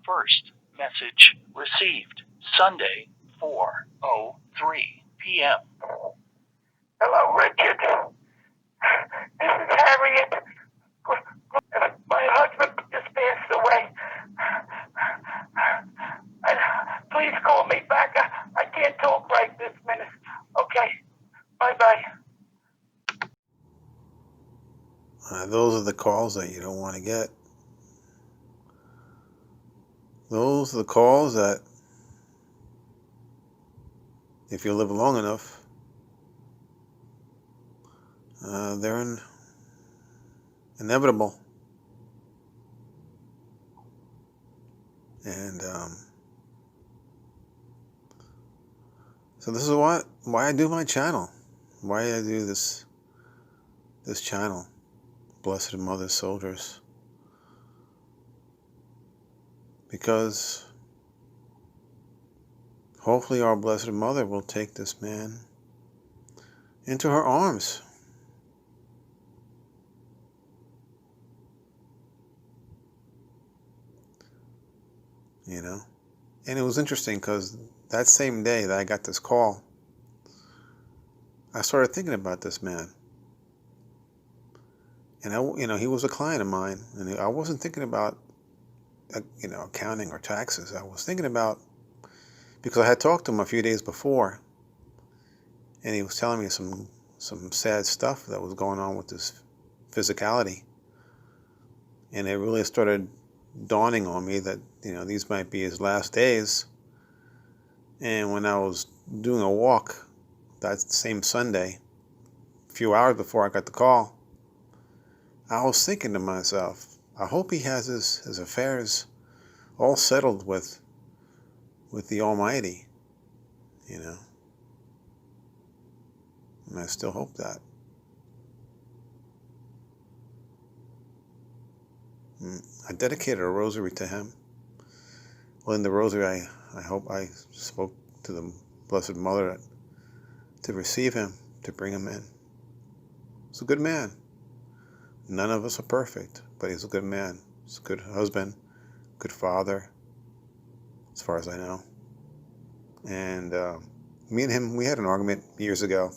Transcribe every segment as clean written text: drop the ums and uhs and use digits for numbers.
First message received Sunday, 4:03 p.m. Hello, Richard. This is Harriet. My husband just passed away. Please call me back. I can't talk right this minute. Okay. Bye-bye. Those are the calls that you don't want to get. Those are the calls that, if you live long enough, they're inevitable. And so this is why I do my channel, why I do this channel, Blessed Mother Soldiers, because hopefully our Blessed Mother will take this man into her arms. You know? And it was interesting because that same day that I got this call, I started thinking about this man. And he was a client of mine, and I wasn't thinking about, accounting or taxes. I was thinking about, because I had talked to him a few days before, and he was telling me some sad stuff that was going on with his physicality. And it really started dawning on me that, these might be his last days. And when I was doing a walk that same Sunday, a few hours before I got the call, I was thinking to myself, I hope he has his affairs all settled with the Almighty, And I still hope that. I dedicated a rosary to him. Well, in the rosary, I hope I spoke to the Blessed Mother to receive him, to bring him in. He's a good man. None of us are perfect, but he's a good man. He's a good husband, good father, as far as I know. And me and him, we had an argument years ago.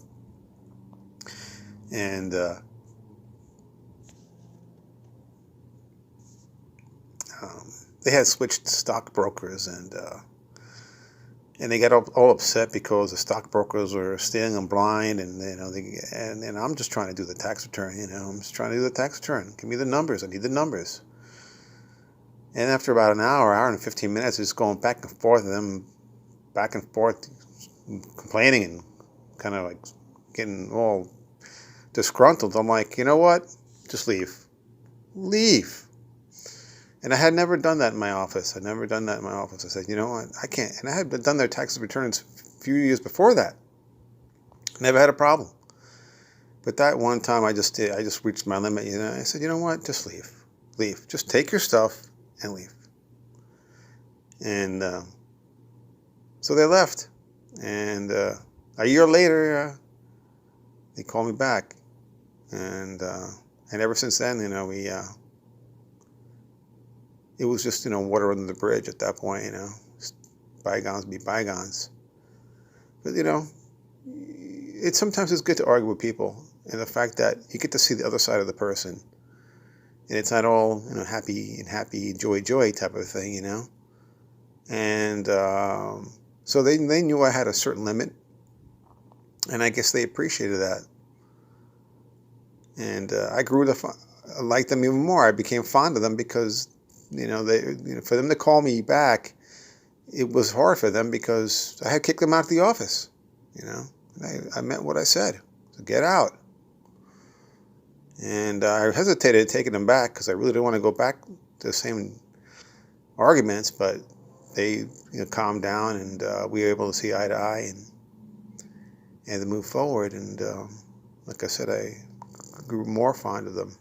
And they had switched stockbrokers, and they got all upset because the stockbrokers were stealing them blind, and and I'm just trying to do the tax return. I'm just trying to do the tax return. Give me the numbers. I need the numbers. And after about an hour and 15 minutes, just going back and forth, and them back and forth, complaining and kind of like getting all disgruntled. I'm like, you know what? Just leave. And I had never done that in my office. I said, you know what? I can't. And I had done their tax returns a few years before that. Never had a problem. But that one time I just reached my limit. I said, you know what? Just leave. Just take your stuff and leave. And so they left. And a year later, they called me back. And ever since then, it was just, water under the bridge at that point, bygones be bygones. But, sometimes it's good to argue with people, and the fact that you get to see the other side of the person, and it's not all, happy, joy type of thing, And so they knew I had a certain limit, and I guess they appreciated that. And I grew to like them even more. I became fond of them because for them to call me back, it was hard for them because I had kicked them out of the office. I meant what I said. So get out. And I hesitated taking them back because I really didn't want to go back to the same arguments, but they calmed down, and we were able to see eye to eye and to move forward. And like I said, I grew more fond of them.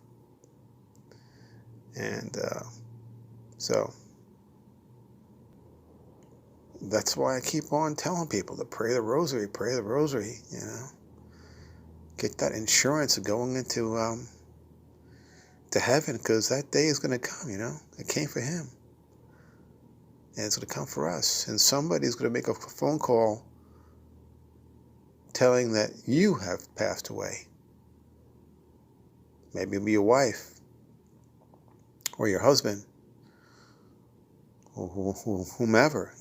And so that's why I keep on telling people to pray the rosary, Get that insurance going into to heaven, because that day is going to come, It came for him. and it's going to come for us. And somebody's going to make a phone call telling that you have passed away. Maybe it'll be your wife or your husband or whomever,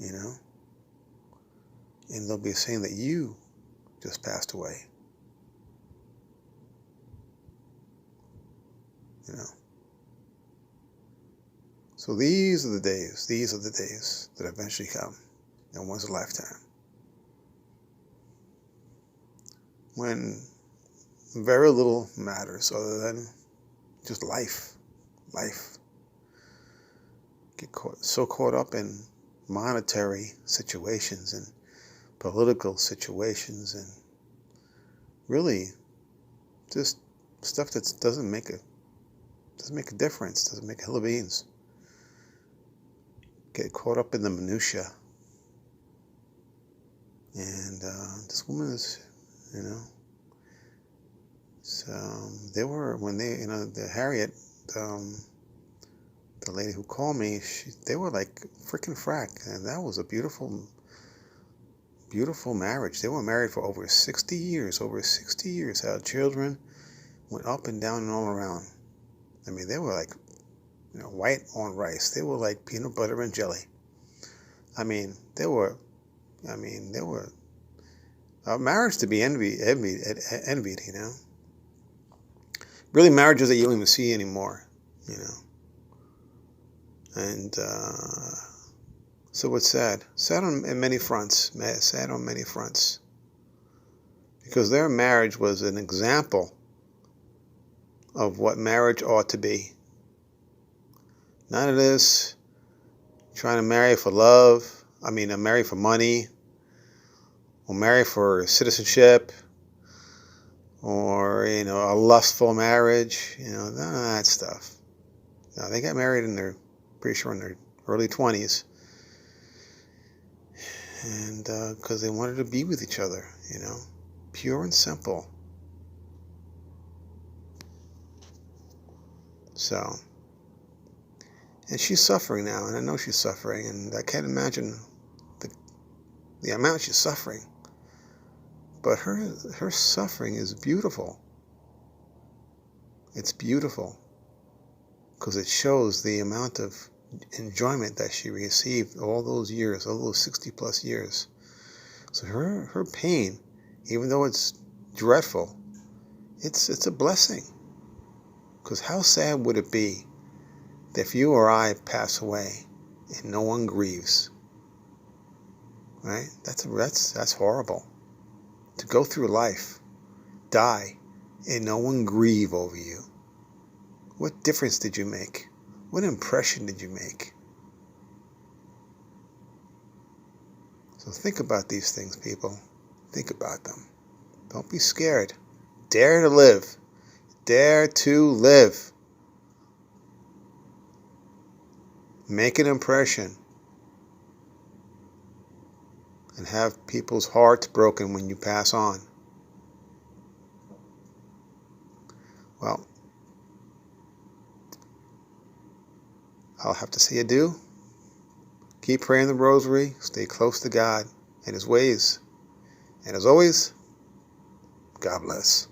and they'll be saying that you just passed away. So these are the days that eventually come in one's lifetime, when very little matters other than just life. Get so caught up in monetary situations and political situations and really just stuff that doesn't make a difference, doesn't make a hill of beans. Get caught up in the minutia. And this woman is, they were, when they, the Harriet, the lady who called me, they were like freaking frack, and that was a beautiful marriage. They were married for over 60 years, had children, went up and down and all around. I mean, they were like, white on rice. They were like peanut butter and jelly. I mean, they were a marriage to be envied, Really marriages that you don't even see anymore, And so it's sad. Sad on many fronts. Sad on many fronts. Because their marriage was an example of what marriage ought to be. None of this trying to marry for love. Marry for money, or marry for citizenship, or a lustful marriage. None of that stuff. No, they got married in their early 20s, and because they wanted to be with each other, pure and simple. So, and she's suffering now, and I know she's suffering, and I can't imagine the amount she's suffering. But her suffering is beautiful. It's beautiful because it shows the amount of enjoyment that she received all those years, all those 60 plus years. So her pain, even though it's dreadful, it's a blessing. Because how sad would it be if you or I pass away and no one grieves? Right? That's horrible. To go through life, die, and no one grieve over you. What difference did you make? What impression did you make? So think about these things, people. Think about them. Don't be scared. Dare to live. Dare to live. Make an impression. And have people's hearts broken when you pass on. Well, I'll have to say adieu. Keep praying the rosary. Stay close to God and His ways. And as always, God bless.